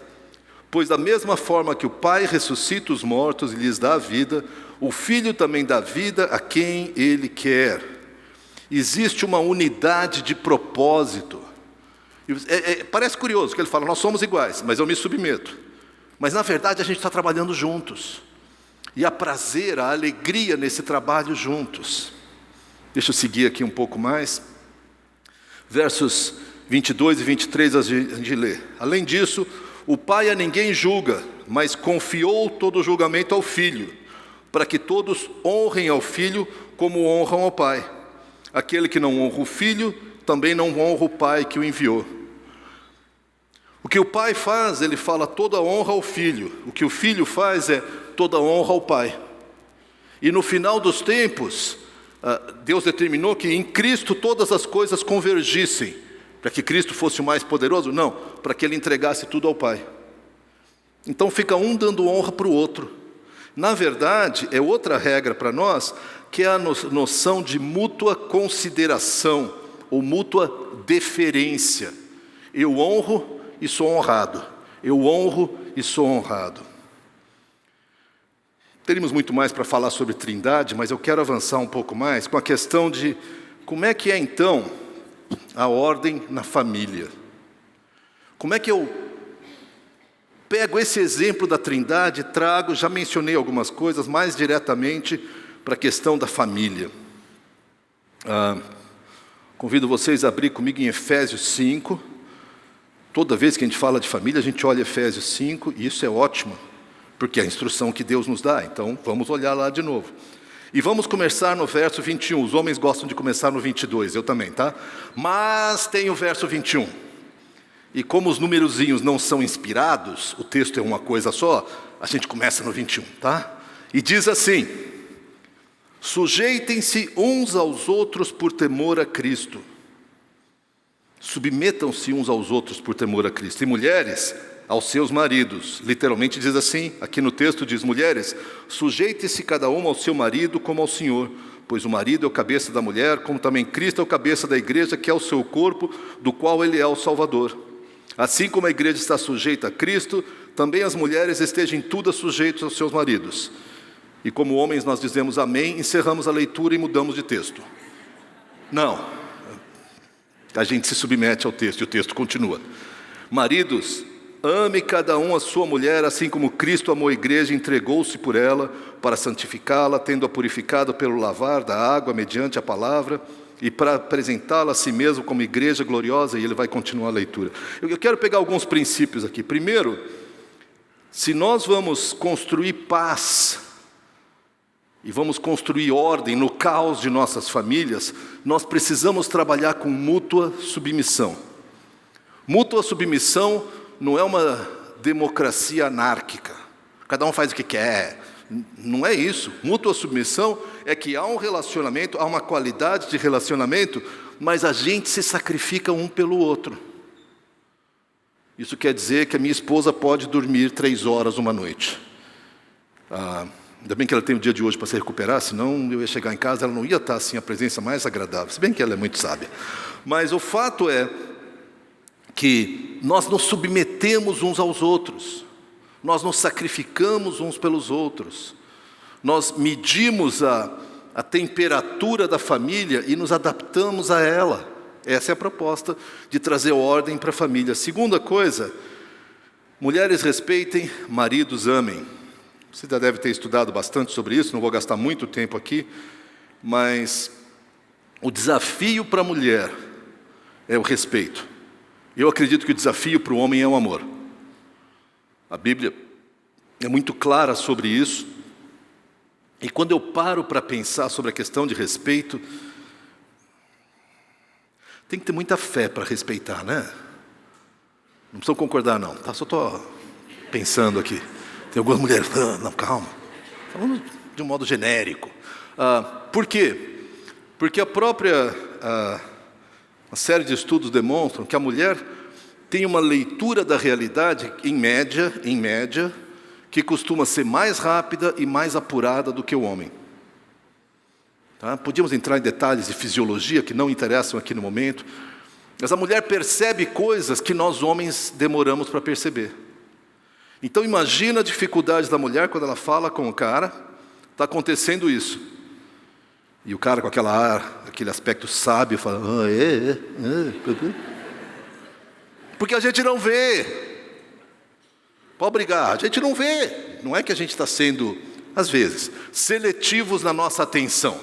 Pois da mesma forma que o Pai ressuscita os mortos e lhes dá a vida, o Filho também dá vida a quem Ele quer. Existe uma unidade de propósito. Parece curioso que ele fala, nós somos iguais, mas eu me submeto. Mas na verdade a gente está trabalhando juntos. E há prazer, há alegria nesse trabalho juntos. Deixa eu seguir aqui um pouco mais. Versos 22 e 23 a gente lê: além disso, o pai a ninguém julga, mas confiou todo o julgamento ao filho, para que todos honrem ao filho como honram ao pai. Aquele que não honra o filho, também não honra o pai que o enviou. O que o pai faz, ele fala toda honra ao filho. O que o filho faz é toda honra ao pai. E no final dos tempos, Deus determinou que em Cristo todas as coisas convergissem. Para que Cristo fosse o mais poderoso? Não, para que ele entregasse tudo ao pai. Então fica um dando honra para o outro. Na verdade, é outra regra para nós, que é a noção de mútua consideração, ou mútua deferência. Eu honro e sou honrado. Eu honro e sou honrado. Teríamos muito mais para falar sobre Trindade, mas eu quero avançar um pouco mais com a questão de como é que é então a ordem na família. Como é que eu pego esse exemplo da Trindade e trago, já mencionei algumas coisas, mais diretamente para a questão da família. Convido vocês a abrir comigo em Efésios 5. Toda vez que a gente fala de família, a gente olha Efésios 5, e isso é ótimo, porque é a instrução que Deus nos dá. Então, vamos olhar lá de novo. E vamos começar no verso 21. Os homens gostam de começar no 22, eu também, tá? Mas tem o verso 21. E como os numerozinhos não são inspirados, o texto é uma coisa só, a gente começa no 21, tá? E diz assim: sujeitem-se uns aos outros por temor a Cristo. Submetam-se uns aos outros por temor a Cristo. E mulheres, aos seus maridos. Literalmente diz assim, aqui no texto diz: mulheres, sujeite-se cada uma ao seu marido como ao Senhor, pois o marido é o cabeça da mulher, como também Cristo é o cabeça da igreja, que é o seu corpo, do qual ele é o Salvador. Assim como a igreja está sujeita a Cristo, também as mulheres estejam em tudo sujeitas aos seus maridos. E como homens nós dizemos amém, encerramos a leitura e mudamos de texto. Não, a gente se submete ao texto e o texto continua. Maridos, ame cada um a sua mulher, assim como Cristo amou a igreja e entregou-se por ela, para santificá-la, tendo-a purificado pelo lavar da água, mediante a palavra, e para apresentá-la a si mesmo como igreja gloriosa. E ele vai continuar a leitura. Eu quero pegar alguns princípios aqui. Primeiro, se nós vamos construir paz e vamos construir ordem no caos de nossas famílias, nós precisamos trabalhar com mútua submissão. Mútua submissão não é uma democracia anárquica. Cada um faz o que quer. Não é isso. Mútua submissão é que há um relacionamento, há uma qualidade de relacionamento, mas a gente se sacrifica um pelo outro. Isso quer dizer que a minha esposa pode dormir 3 horas uma noite. Ainda bem que ela tem o dia de hoje para se recuperar, senão eu ia chegar em casa, ela não ia estar assim, a presença mais agradável. Se bem que ela é muito sábia. Mas o fato é que nós nos submetemos uns aos outros. Nós nos sacrificamos uns pelos outros. Nós medimos a temperatura da família e nos adaptamos a ela. Essa é a proposta de trazer ordem para a família. Segunda coisa, mulheres respeitem, maridos amem. Você já deve ter estudado bastante sobre isso, não vou gastar muito tempo aqui, mas o desafio para a mulher é o respeito. Eu acredito que o desafio para o homem é o amor. A Bíblia é muito clara sobre isso. E quando eu paro para pensar sobre a questão de respeito, tem que ter muita fé para respeitar, né? Não precisam concordar não, tá? Só estou pensando aqui. Tem algumas mulheres, não, calma. Falando de um modo genérico. Por quê? Porque a própria uma série de estudos demonstram que a mulher tem uma leitura da realidade, em média, que costuma ser mais rápida e mais apurada do que o homem. Tá? Podíamos entrar em detalhes de fisiologia que não interessam aqui no momento, mas a mulher percebe coisas que nós homens demoramos para perceber. Então imagina a dificuldade da mulher quando ela fala com o cara, está acontecendo isso. E o cara com aquele aspecto sábio fala, porque a gente não vê. Pode brigar, a gente não vê. Não é que a gente está sendo, às vezes, seletivos na nossa atenção.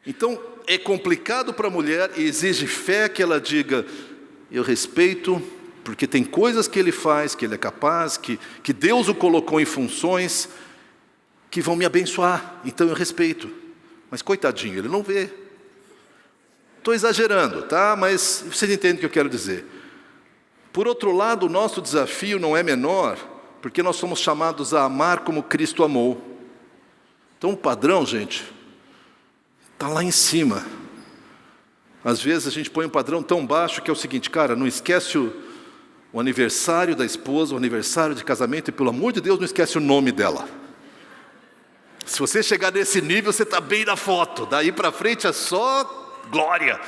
Então, é complicado para a mulher e exige fé que ela diga: eu respeito, porque tem coisas que ele faz, que ele é capaz, que Deus o colocou em funções que vão me abençoar, então eu respeito. Mas coitadinho, ele não vê. Estou exagerando, tá? Mas vocês entendem o que eu quero dizer. Por outro lado, o nosso desafio não é menor, porque nós somos chamados a amar como Cristo amou. Então o padrão, gente, está lá em cima. Às vezes a gente põe um padrão tão baixo que é o seguinte: cara, não esquece o aniversário da esposa, o aniversário de casamento, e pelo amor de Deus, não esquece o nome dela. Se você chegar nesse nível, você está bem na foto. Daí para frente é só glória.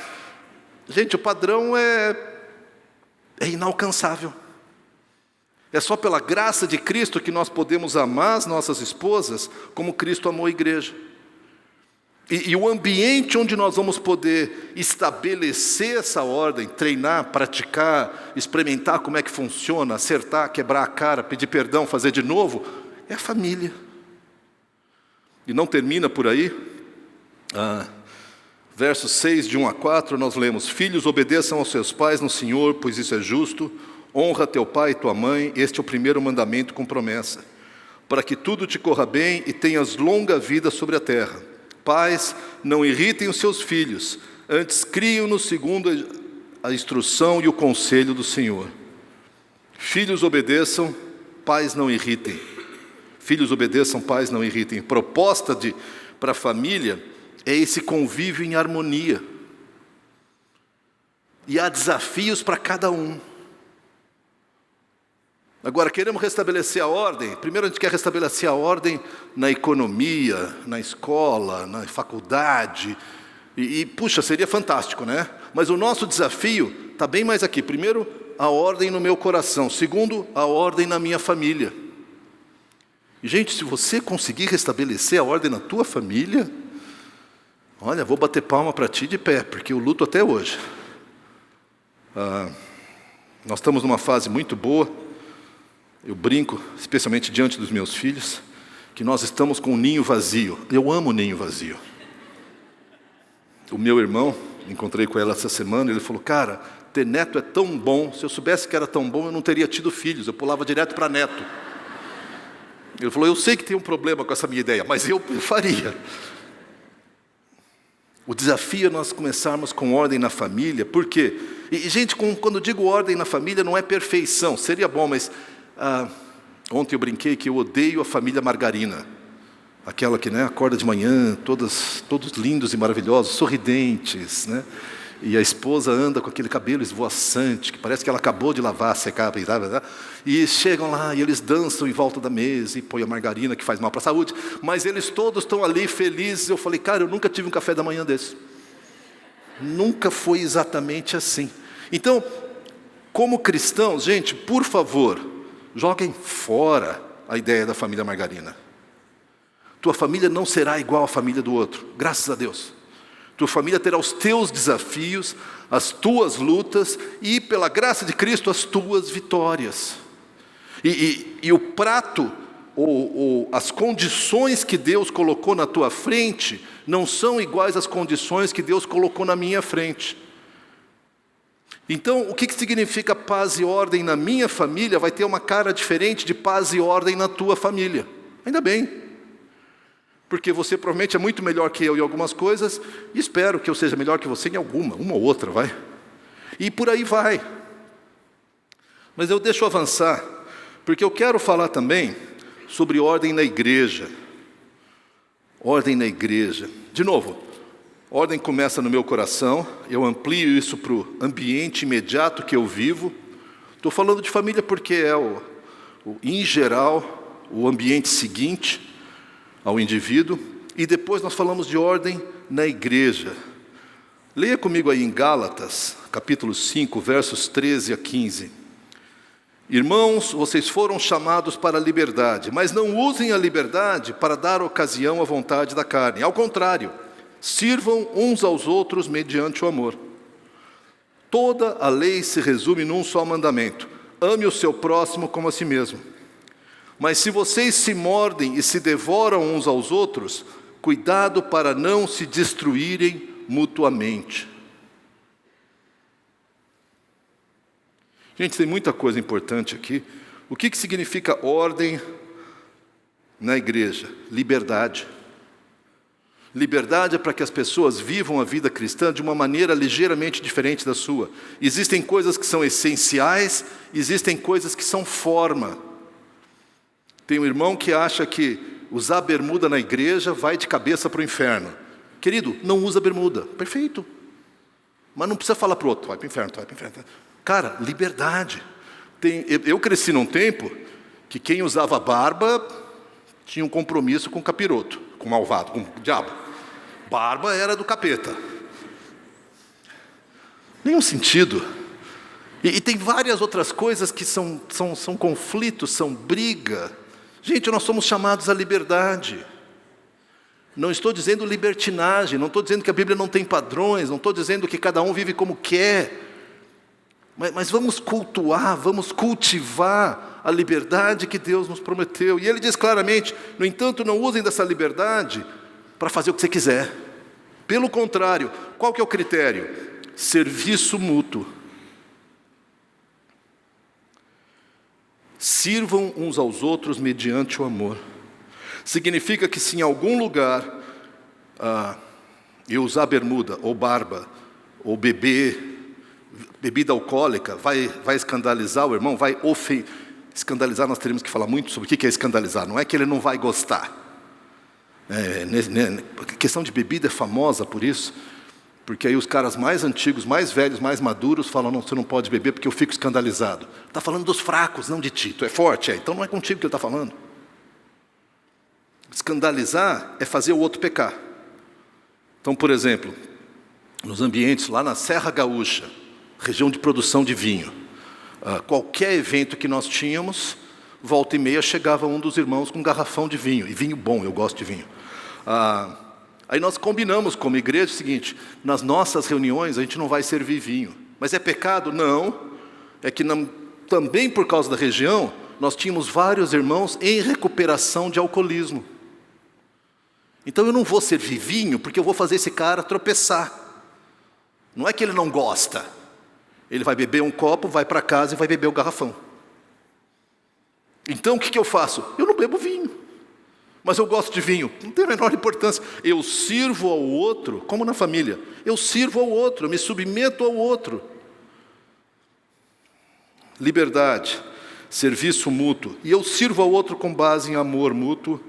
Gente, o padrão é inalcançável. É só pela graça de Cristo que nós podemos amar as nossas esposas como Cristo amou a igreja. E o ambiente onde nós vamos poder estabelecer essa ordem, treinar, praticar, experimentar como é que funciona, acertar, quebrar a cara, pedir perdão, fazer de novo, é a família. E não termina por aí. Versos 6, de 1 a 4, nós lemos: filhos, obedeçam aos seus pais no Senhor, pois isso é justo. Honra teu pai e tua mãe, este é o primeiro mandamento com promessa, para que tudo te corra bem e tenhas longa vida sobre a terra. Pais, não irritem os seus filhos, antes criem-nos segundo a instrução e o conselho do Senhor. Filhos, obedeçam, pais não irritem. Filhos, obedeçam, pais não irritem. Proposta para a família é esse convívio em harmonia. E há desafios para cada um. Agora, queremos restabelecer a ordem. Primeiro a gente quer restabelecer a ordem na economia, na escola, na faculdade. Puxa, seria fantástico, né? Mas o nosso desafio está bem mais aqui. Primeiro, a ordem no meu coração. Segundo, a ordem na minha família. E, gente, se você conseguir restabelecer a ordem na tua família, olha, vou bater palma para ti de pé, porque eu luto até hoje. Nós estamos numa fase muito boa. Eu brinco, especialmente diante dos meus filhos, que nós estamos com um ninho vazio. Eu amo ninho vazio. O meu irmão, encontrei com ela essa semana, ele falou: cara, ter neto é tão bom. Se eu soubesse que era tão bom, eu não teria tido filhos, eu pulava direto para neto. Ele falou: eu sei que tem um problema com essa minha ideia, mas eu faria. O desafio é nós começarmos com ordem na família. Por quê? E gente, quando digo ordem na família, não é perfeição. Seria bom, mas ontem eu brinquei que eu odeio a família margarina. Aquela que, né, acorda de manhã, todos lindos e maravilhosos, sorridentes, né? E a esposa anda com aquele cabelo esvoaçante, que parece que ela acabou de lavar, secar, e chegam lá e eles dançam em volta da mesa e põem a margarina que faz mal para a saúde, mas eles todos estão ali felizes. Eu falei: cara, eu nunca tive um café da manhã desse. Nunca foi exatamente assim. Então, como cristãos, gente, por favor, joguem fora a ideia da família margarina. Tua família não será igual à família do outro, graças a Deus. Tua família terá os teus desafios, as tuas lutas e, pela graça de Cristo, as tuas vitórias. E o prato, ou as condições que Deus colocou na tua frente, não são iguais às condições que Deus colocou na minha frente. Então, o que significa paz e ordem na minha família vai ter uma cara diferente de paz e ordem na tua família. Ainda bem. Porque você provavelmente é muito melhor que eu em algumas coisas, e espero que eu seja melhor que você em uma ou outra, vai. E por aí vai. Mas eu deixo avançar, porque eu quero falar também sobre ordem na igreja. Ordem na igreja. De novo, ordem começa no meu coração, eu amplio isso para o ambiente imediato que eu vivo. Estou falando de família porque é, em geral, o ambiente seguinte ao indivíduo, e depois nós falamos de ordem na igreja. Leia comigo aí em Gálatas, capítulo 5, versos 13 a 15. Irmãos, vocês foram chamados para a liberdade, mas não usem a liberdade para dar ocasião à vontade da carne. Ao contrário, sirvam uns aos outros mediante o amor. Toda a lei se resume num só mandamento: ame o seu próximo como a si mesmo. Mas se vocês se mordem e se devoram uns aos outros, cuidado para não se destruírem mutuamente. Gente, tem muita coisa importante aqui. O que significa ordem na igreja? Liberdade. Liberdade é para que as pessoas vivam a vida cristã de uma maneira ligeiramente diferente da sua. Existem coisas que são essenciais, existem coisas que são forma. Tem um irmão que acha que usar bermuda na igreja vai de cabeça para o inferno. Querido, não usa bermuda. Perfeito. Mas não precisa falar para o outro, vai para o inferno, vai para o inferno. Cara, liberdade. Eu cresci num tempo que quem usava barba tinha um compromisso com o capiroto, com o malvado, com o diabo. Barba era do capeta. Nenhum sentido. E tem várias outras coisas que são conflitos, são briga. Gente, nós somos chamados à liberdade. Não estou dizendo libertinagem, não estou dizendo que a Bíblia não tem padrões, não estou dizendo que cada um vive como quer. Mas vamos cultuar, vamos cultivar a liberdade que Deus nos prometeu. E Ele diz claramente, no entanto, não usem dessa liberdade para fazer o que você quiser. Pelo contrário, qual que é o critério? Serviço mútuo. Sirvam uns aos outros mediante o amor. Significa que se em algum lugar eu usar bermuda, ou barba, ou beber bebida alcoólica, vai escandalizar o irmão, vai escandalizar, nós teremos que falar muito sobre o que é escandalizar. Não é que ele não vai gostar. A questão de bebida é famosa por isso, porque aí os caras mais antigos, mais velhos, mais maduros falam, não, você não pode beber porque eu fico escandalizado. Está falando dos fracos, não de ti. Tu é forte, então não é contigo que ele está falando. Escandalizar é fazer o outro pecar. Então, por exemplo, nos ambientes lá na Serra Gaúcha, região de produção de vinho, qualquer evento que nós tínhamos, volta e meia chegava um dos irmãos com um garrafão de vinho, e vinho bom, eu gosto de vinho. Aí nós combinamos como igreja o seguinte, nas nossas reuniões a gente não vai servir vinho. Mas é pecado? Não. É que também por causa da região, nós tínhamos vários irmãos em recuperação de alcoolismo. Então eu não vou servir vinho porque eu vou fazer esse cara tropeçar. Não é que ele não gosta. Ele vai beber um copo, vai para casa e vai beber o garrafão. Então o que eu faço? Eu não bebo vinho. Mas eu gosto de vinho. Não tem a menor importância. Eu sirvo ao outro, como na família. Eu sirvo ao outro, eu me submeto ao outro. Liberdade, serviço mútuo. E eu sirvo ao outro com base em amor mútuo.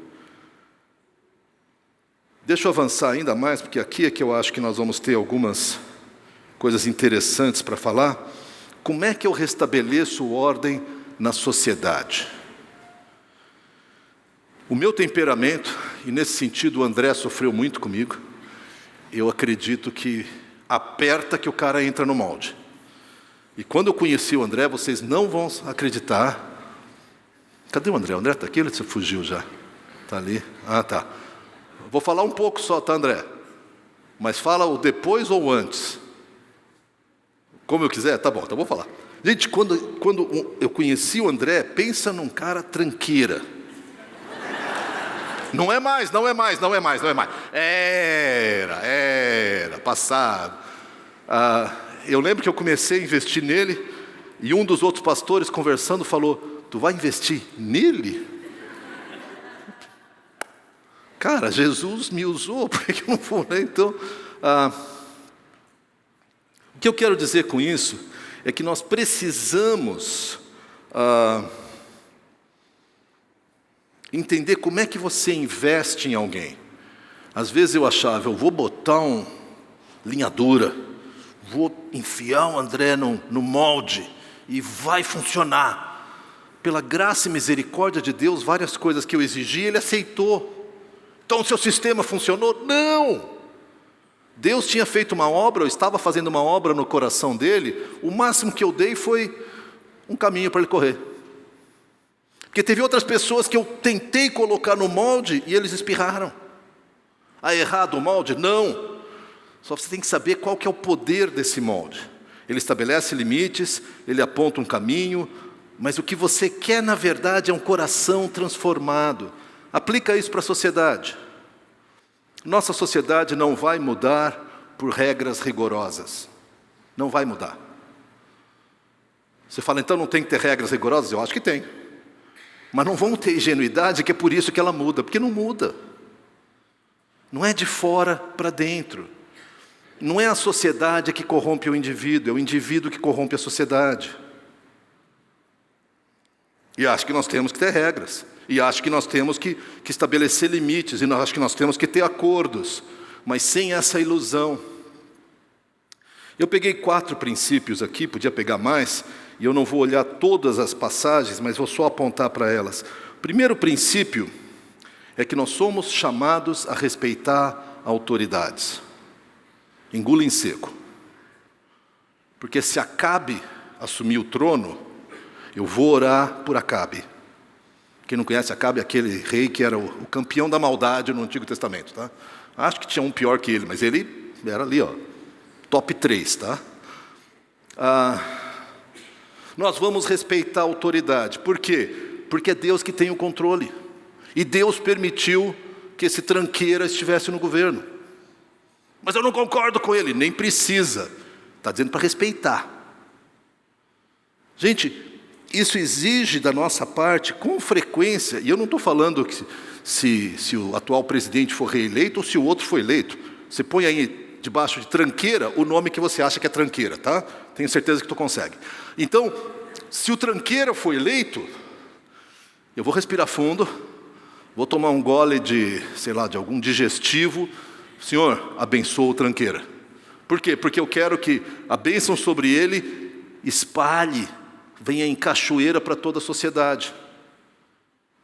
Deixa eu avançar ainda mais, porque aqui é que eu acho que nós vamos ter algumas coisas interessantes para falar. Como é que eu restabeleço ordem na sociedade? O meu temperamento, e nesse sentido o André sofreu muito comigo, eu acredito que aperta que o cara entra no molde. E quando eu conheci o André, vocês não vão acreditar. Cadê o André? O André está aqui ou ele fugiu já? Está ali? Ah, tá. Vou falar um pouco só, tá, André? Mas fala o depois ou antes. Como eu quiser? Tá bom, então vou falar. Gente, quando eu conheci o André, pensa num cara tranqueira. Não é mais. Era, passado. Eu lembro que eu comecei a investir nele, e um dos outros pastores conversando falou, tu vai investir nele? Cara, Jesus me usou, por que eu não vou, né? Então, o que eu quero dizer com isso é que nós precisamos entender como é que você investe em alguém. Às vezes eu achava, eu vou botar linha dura, vou enfiar o André no molde e vai funcionar. Pela graça e misericórdia de Deus, várias coisas que eu exigi, ele aceitou. Então o seu sistema funcionou? Não! Deus tinha feito uma obra, eu estava fazendo uma obra no coração dele, o máximo que eu dei foi um caminho para ele correr. Porque teve outras pessoas que eu tentei colocar no molde e eles espirraram. Errado o molde? Não. Só você tem que saber qual que é o poder desse molde. Ele estabelece limites, ele aponta um caminho, mas o que você quer na verdade é um coração transformado. Aplica isso para a sociedade. Nossa sociedade não vai mudar por regras rigorosas. Não vai mudar. Você fala, então não tem que ter regras rigorosas? Eu acho que tem. Mas não vão ter ingenuidade, que é por isso que ela muda. Porque não muda. Não é de fora para dentro. Não é a sociedade que corrompe o indivíduo, é o indivíduo que corrompe a sociedade. E acho que nós temos que ter regras. E acho que nós temos que estabelecer limites. E acho que nós temos que ter acordos. Mas sem essa ilusão. Eu peguei 4 princípios aqui, podia pegar mais, e eu não vou olhar todas as passagens, mas vou só apontar para elas. O primeiro princípio é que nós somos chamados a respeitar autoridades. Engula em seco. Porque se Acabe assumir o trono, eu vou orar por Acabe. Quem não conhece Acabe é aquele rei que era o campeão da maldade no Antigo Testamento, tá? Acho que tinha um pior que ele, mas ele era ali, ó, top 3, tá? Nós vamos respeitar a autoridade. Por quê? Porque é Deus que tem o controle. E Deus permitiu que esse tranqueira estivesse no governo. Mas eu não concordo com ele. Nem precisa. Está dizendo para respeitar. Gente, isso exige da nossa parte, com frequência, e eu não estou falando que se o atual presidente for reeleito ou se o outro for eleito. Você põe aí debaixo de tranqueira o nome que você acha que é tranqueira, tá? Tenho certeza que tu consegue. Então, se o tranqueira for eleito, eu vou respirar fundo, vou tomar um gole de, sei lá, de algum digestivo. Senhor, abençoa o tranqueira. Por quê? Porque eu quero que a bênção sobre ele espalhe, venha em cachoeira para toda a sociedade.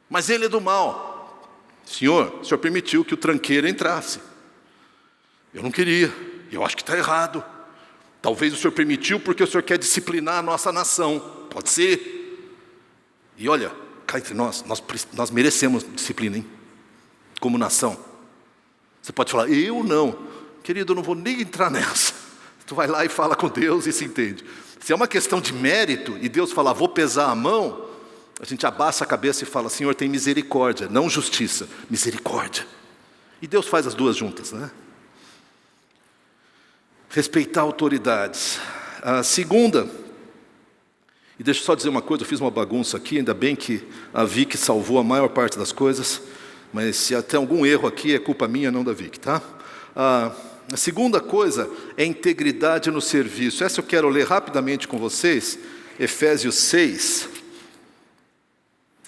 Mas ele é do mal. Senhor, o Senhor permitiu que o tranqueira entrasse. Eu não queria, eu acho que está errado. Talvez o Senhor permitiu porque o Senhor quer disciplinar a nossa nação. Pode ser. E olha, cá entre nós merecemos disciplina, hein? Como nação. Você pode falar, eu não. Querido, eu não vou nem entrar nessa. Tu vai lá e fala com Deus e se entende. Se é uma questão de mérito e Deus falar, vou pesar a mão, a gente abaixa a cabeça e fala, Senhor, tem misericórdia, não justiça, misericórdia. E Deus faz as duas juntas, né? Respeitar autoridades. A segunda, e deixa eu só dizer uma coisa, eu fiz uma bagunça aqui, ainda bem que a Vicky salvou a maior parte das coisas, mas se tem algum erro aqui, é culpa minha, não da Vicky, tá? A segunda coisa é integridade no serviço. Essa eu quero ler rapidamente com vocês, Efésios 6,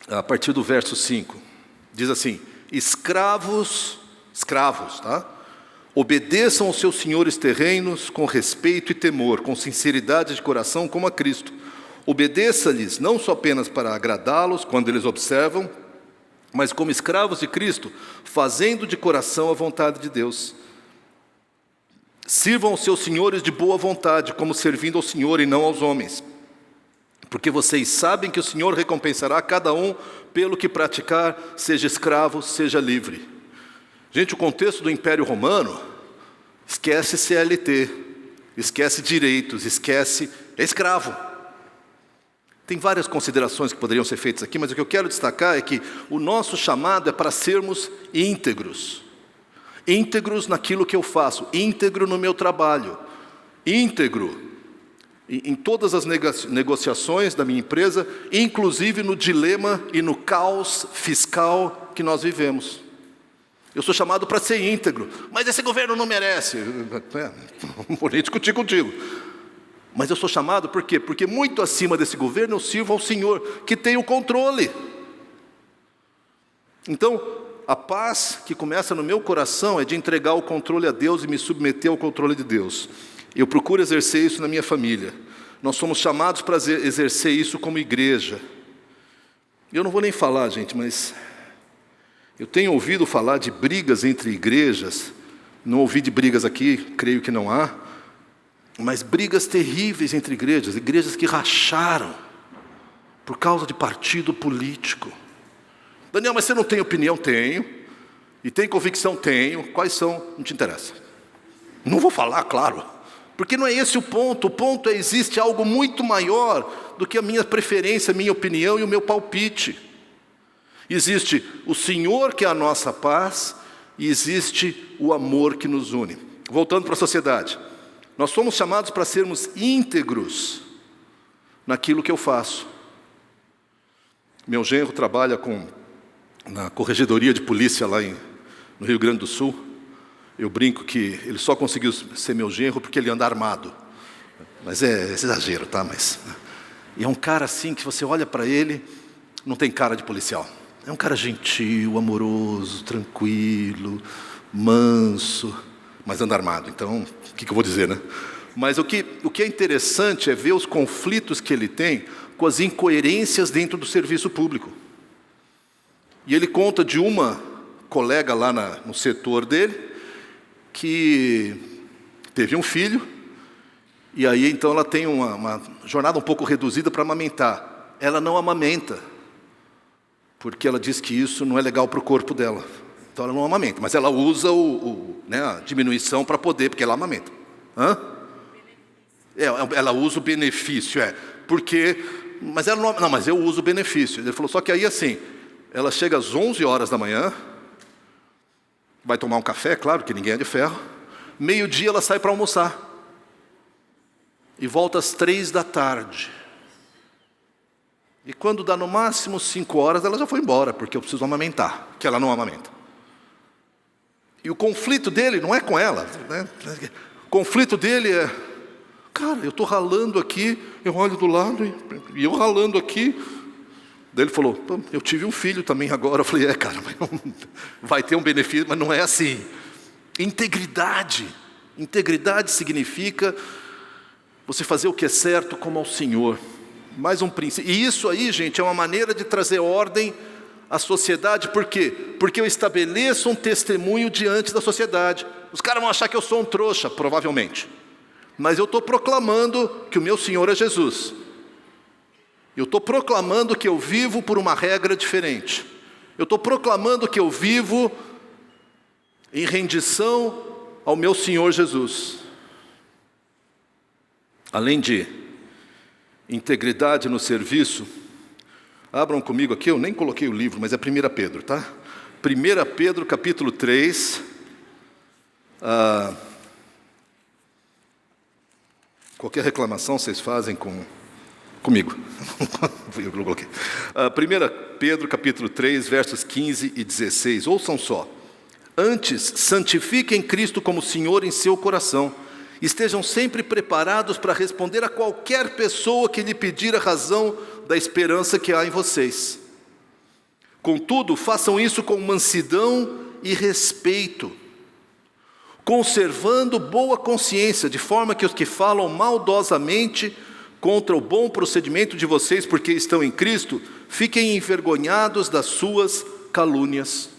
a partir do verso 5. Diz assim, escravos, tá? Obedeçam aos seus senhores terrenos com respeito e temor, com sinceridade de coração, como a Cristo. Obedeça-lhes, não só apenas para agradá-los, quando eles observam, mas como escravos de Cristo, fazendo de coração a vontade de Deus. Sirvam aos seus senhores de boa vontade, como servindo ao Senhor e não aos homens. Porque vocês sabem que o Senhor recompensará cada um pelo que praticar, seja escravo, seja livre. Gente, o contexto do Império Romano, esquece CLT, esquece direitos, esquece, é escravo. Tem várias considerações que poderiam ser feitas aqui, mas o que eu quero destacar é que o nosso chamado é para sermos íntegros. Íntegros naquilo que eu faço, íntegro no meu trabalho, íntegro em todas as negociações da minha empresa, inclusive no dilema e no caos fiscal que nós vivemos. Eu sou chamado para ser íntegro, mas esse governo não merece. Não vou nem discutir contigo. Mas eu sou chamado por quê? Porque muito acima desse governo eu sirvo ao Senhor, que tem o controle. Então, a paz que começa no meu coração é de entregar o controle a Deus e me submeter ao controle de Deus. Eu procuro exercer isso na minha família. Nós somos chamados para exercer isso como igreja. Eu não vou nem falar, gente, mas eu tenho ouvido falar de brigas entre igrejas. Não ouvi de brigas aqui, creio que não há. Mas brigas terríveis entre igrejas que racharam por causa de partido político. Daniel, mas você não tem opinião? Tenho. E tem convicção? Tenho. Quais são? Não te interessa. Não vou falar, claro. Porque não é esse o ponto. O ponto é, existe algo muito maior do que a minha preferência, a minha opinião e o meu palpite. Existe o Senhor que é a nossa paz, e existe o amor que nos une. Voltando para a sociedade, nós somos chamados para sermos íntegros naquilo que eu faço. Meu genro trabalha na corregedoria de polícia lá no Rio Grande do Sul. Eu brinco que ele só conseguiu ser meu genro porque ele anda armado. Mas é exagero, tá? E é um cara assim que você olha para ele, não tem cara de policial. É um cara gentil, amoroso, tranquilo, manso, mas anda armado. Então, o que eu vou dizer, né? Mas o que é interessante é ver os conflitos que ele tem com as incoerências dentro do serviço público. E ele conta de uma colega lá no setor dele, que teve um filho, e aí então ela tem uma jornada um pouco reduzida para amamentar. Ela não amamenta, porque ela diz que isso não é legal para o corpo dela. Então ela não amamenta, mas ela usa a diminuição para poder, porque ela amamenta. Ela usa o benefício, porque... Mas ela não, mas eu uso o benefício. Ele falou, só que aí assim, ela chega às 11 horas da manhã, vai tomar um café, claro que ninguém é de ferro. Meio-dia ela sai para almoçar. E volta às 3 da tarde. E quando dá no máximo 5 horas, ela já foi embora, porque eu preciso amamentar, que ela não amamenta. E o conflito dele não é com ela, né? O conflito dele é, cara, eu estou ralando aqui, eu olho do lado e eu ralando aqui. Daí ele falou, eu tive um filho também agora. Eu falei, cara, mas não, vai ter um benefício, mas não é assim. Integridade significa você fazer o que é certo como ao Senhor. Mais um princípio. E isso aí, gente, é uma maneira de trazer ordem à sociedade. Por quê? Porque eu estabeleço um testemunho diante da sociedade. Os caras vão achar que eu sou um trouxa, provavelmente. Mas eu estou proclamando que o meu Senhor é Jesus. Eu estou proclamando que eu vivo por uma regra diferente. Eu estou proclamando que eu vivo em rendição ao meu Senhor Jesus. Além de integridade no serviço, abram comigo aqui, eu nem coloquei o livro, mas é 1 Pedro, tá? 1 Pedro capítulo 3. Qualquer reclamação vocês fazem comigo. Eu coloquei. 1 Pedro capítulo 3, versos 15 e 16. Ouçam só. Antes, santifiquem Cristo como Senhor em seu coração. Estejam sempre preparados para responder a qualquer pessoa que lhe pedir a razão da esperança que há em vocês. Contudo, façam isso com mansidão e respeito, conservando boa consciência, de forma que os que falam maldosamente contra o bom procedimento de vocês, porque estão em Cristo, fiquem envergonhados das suas calúnias.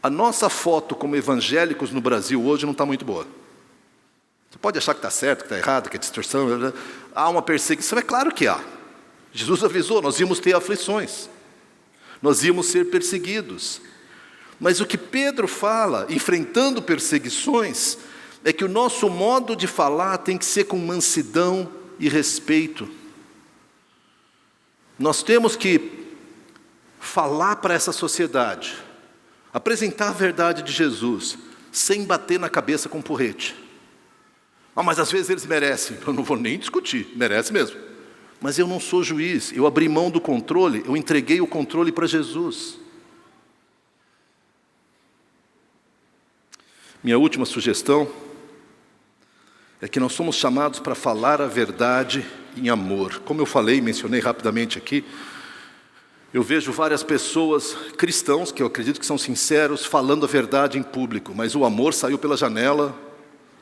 A nossa foto como evangélicos no Brasil hoje não está muito boa. Você pode achar que está certo, que está errado, que é distorção. Há uma perseguição, é claro que há. Jesus avisou, nós íamos ter aflições. Nós íamos ser perseguidos. Mas o que Pedro fala, enfrentando perseguições, é que o nosso modo de falar tem que ser com mansidão e respeito. Nós temos que falar para essa sociedade, apresentar a verdade de Jesus, sem bater na cabeça com porrete. Mas às vezes eles merecem. Eu não vou nem discutir, merece mesmo. Mas eu não sou juiz, eu abri mão do controle, eu entreguei o controle para Jesus. Minha última sugestão é que nós somos chamados para falar a verdade em amor. Como eu falei, mencionei rapidamente aqui, eu vejo várias pessoas, cristãos, que eu acredito que são sinceros, falando a verdade em público, mas o amor saiu pela janela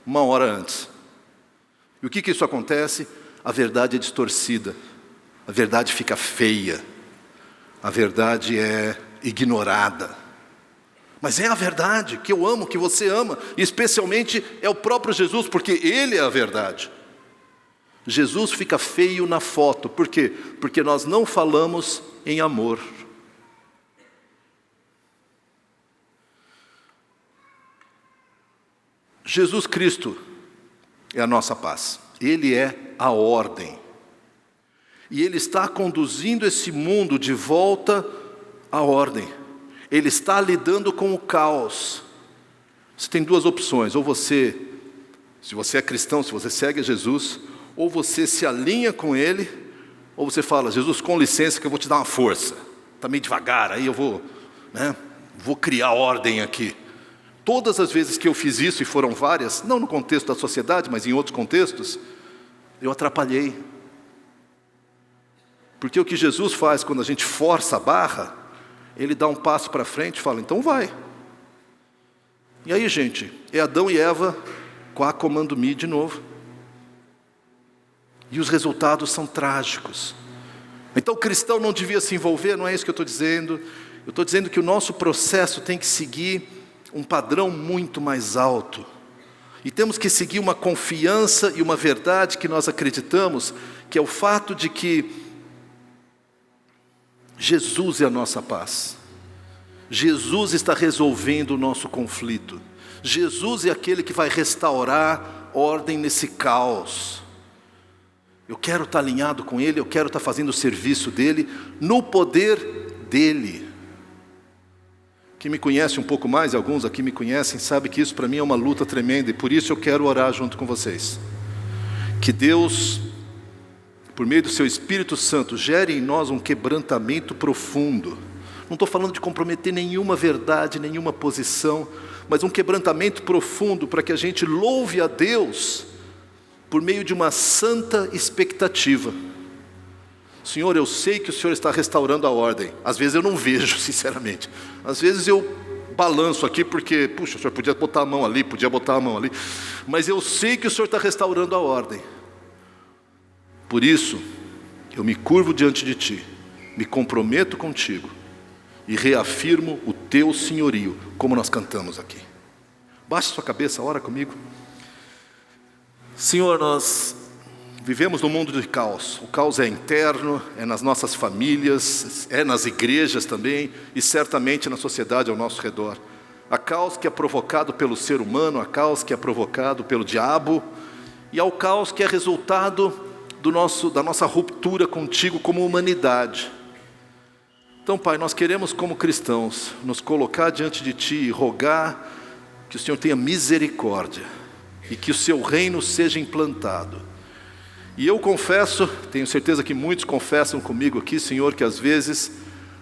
1 hora antes. E o que isso acontece? A verdade é distorcida, a verdade fica feia, a verdade é ignorada. Mas é a verdade, que eu amo, que você ama, e especialmente é o próprio Jesus, porque Ele é a verdade. Jesus fica feio na foto, por quê? Porque nós não falamos em amor. Jesus Cristo é a nossa paz, Ele é a ordem, e Ele está conduzindo esse mundo de volta à ordem. ele está lidando com o caos. Você tem duas opções: ou você, se você é cristão, se você segue a Jesus, ou você se alinha com ele, ou você fala: Jesus, com licença que eu vou te dar uma força, está meio devagar, aí eu vou criar ordem aqui. Todas as vezes que eu fiz isso, e foram várias, não no contexto da sociedade, mas em outros contextos, eu atrapalhei. Porque o que Jesus faz quando a gente força a barra, ele dá um passo para frente e fala: então vai. E aí, gente, é Adão e Eva com a comando me de novo. E os resultados são trágicos. Então o cristão não devia se envolver, não é isso que eu estou dizendo. Eu estou dizendo que o nosso processo tem que seguir um padrão muito mais alto. E temos que seguir uma confiança e uma verdade que nós acreditamos, que é o fato de que Jesus é a nossa paz. Jesus está resolvendo o nosso conflito. Jesus é aquele que vai restaurar ordem nesse caos. Eu quero estar alinhado com Ele, eu quero estar fazendo o serviço dEle, no poder dEle. Quem me conhece um pouco mais, alguns aqui me conhecem, sabe que isso para mim é uma luta tremenda, e por isso eu quero orar junto com vocês. Que Deus, por meio do seu Espírito Santo, gere em nós um quebrantamento profundo. Não estou falando de comprometer nenhuma verdade, nenhuma posição, mas um quebrantamento profundo para que a gente louve a Deus por meio de uma santa expectativa. Senhor, eu sei que o Senhor está restaurando a ordem. Às vezes eu não vejo, sinceramente. Às vezes eu balanço aqui porque, puxa, o Senhor podia botar a mão ali, podia botar a mão ali. Mas eu sei que o Senhor está restaurando a ordem. Por isso, eu me curvo diante de Ti, me comprometo contigo e reafirmo o Teu senhorio, como nós cantamos aqui. Baixe sua cabeça, ora comigo. Senhor, nós vivemos num mundo de caos. O caos é interno, é nas nossas famílias, é nas igrejas também, e certamente na sociedade ao nosso redor. Há caos que é provocado pelo ser humano, há caos que é provocado pelo diabo, e há o caos que é resultado da nossa ruptura contigo como humanidade. Então, Pai, nós queremos como cristãos nos colocar diante de Ti e rogar que o Senhor tenha misericórdia e que o Seu reino seja implantado. E eu confesso, tenho certeza que muitos confessam comigo aqui, Senhor, que às vezes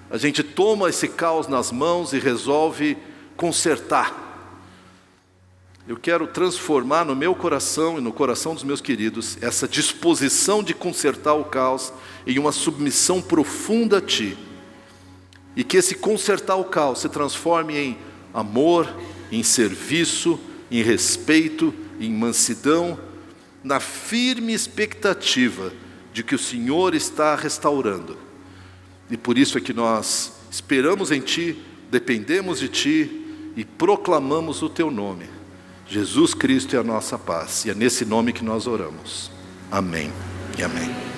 a gente toma esse caos nas mãos e resolve consertar. Eu quero transformar no meu coração e no coração dos meus queridos essa disposição de consertar o caos em uma submissão profunda a Ti. E que esse consertar o caos se transforme em amor, em serviço, em respeito, em mansidão, na firme expectativa de que o Senhor está restaurando. E por isso é que nós esperamos em Ti, dependemos de Ti e proclamamos o Teu nome. Jesus Cristo é a nossa paz, e é nesse nome que nós oramos. Amém e amém.